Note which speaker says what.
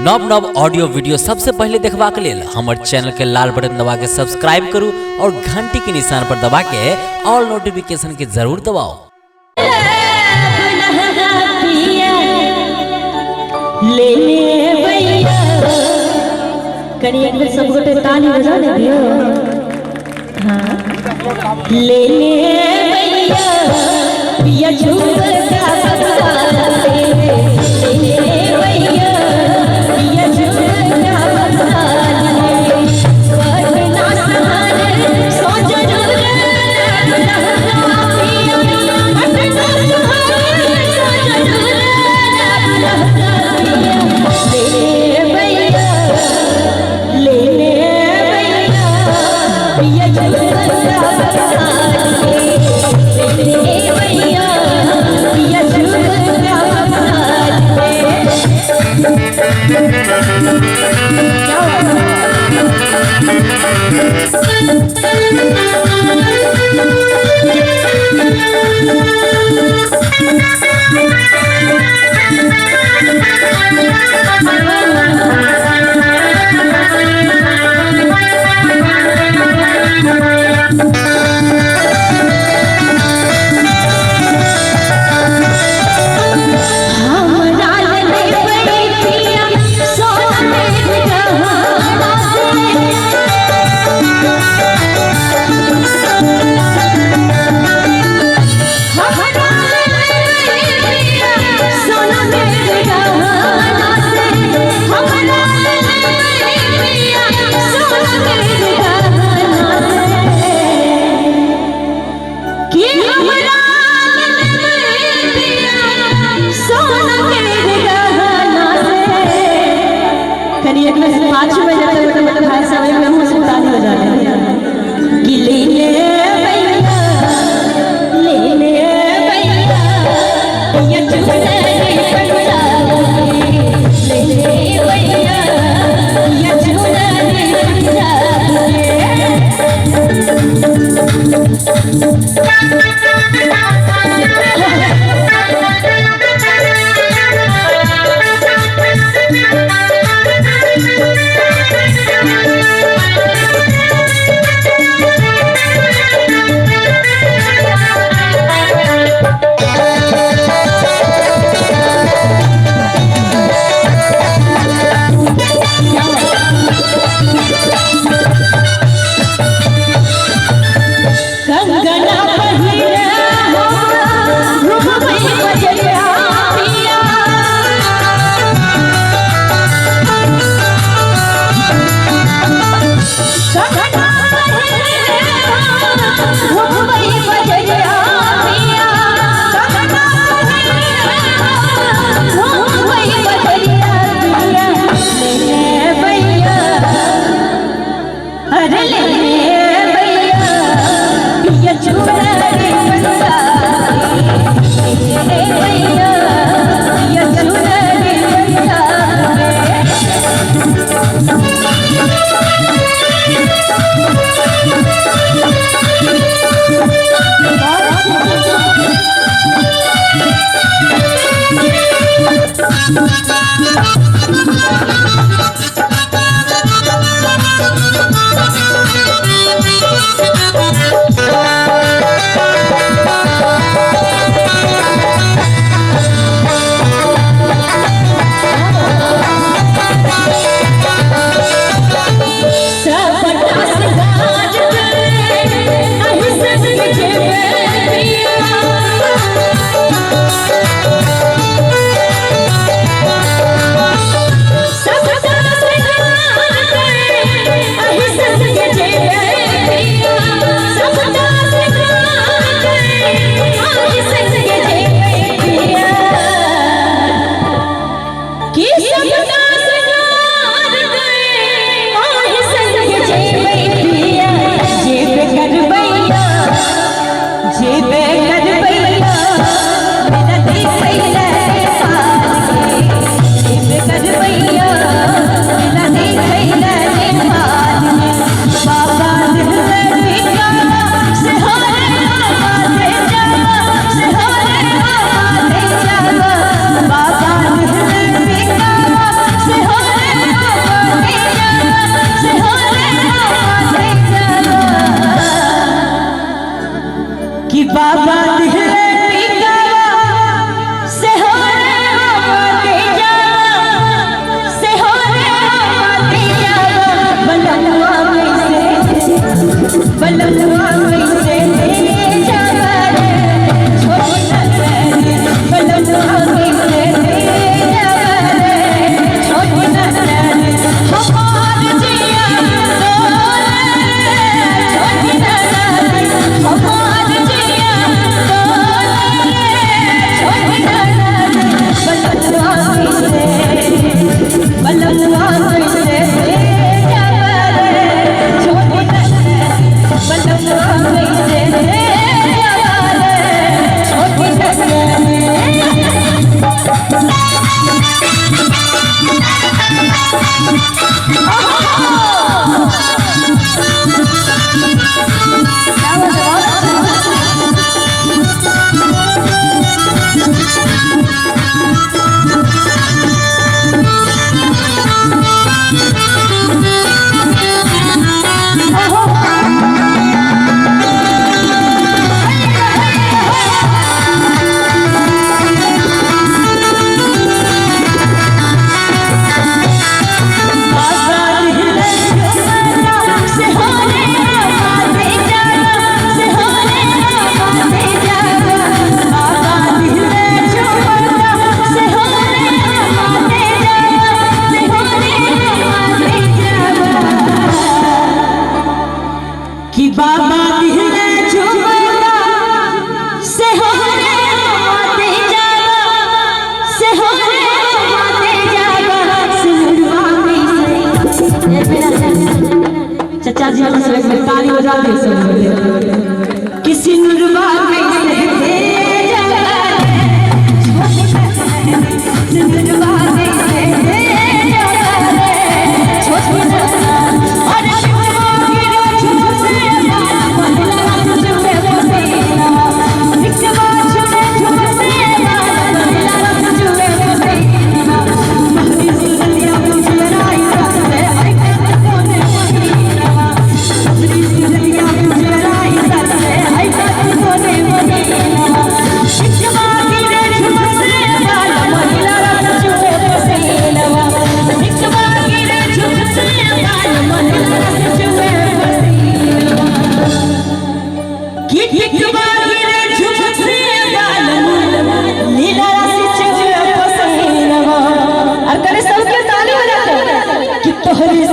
Speaker 1: नव नव audio video सबसे पहले देखबा के लेल हमर चैनल के लाल बटन दबा के सब्सक्राइब करू और घंटी के निशान पर दबा के ऑल नोटिफिकेशन के जरूर दबाओ।
Speaker 2: ले ले भैया कनी एक बार सब गोटे ताली बजा दे दियो। हां ले ले भैया पिया झूम का बता ले भैया पिया झूम का बता ले वरना सहारे सो जरूर बजा दे सब किसी नुरवा कैसे भेजा नुरवा कैसे भेजा छोटी अरे शिवा की झुमसे महिला तुझे पसीना शिवा झुमसे महिला तुझे पसीना महदी सुरलिया मुझे राई करते आई कोने महीना महदी सुरलिया मुझे राई करते आई कोने महीना शिवा की झुमसे महिला तुझे पसीना शिवा की झुमसे महिला तुझे पसीना किक बागी रे झुमसे लीला तुझे पसीना और करे सबके ताली बजाते कि तोहरी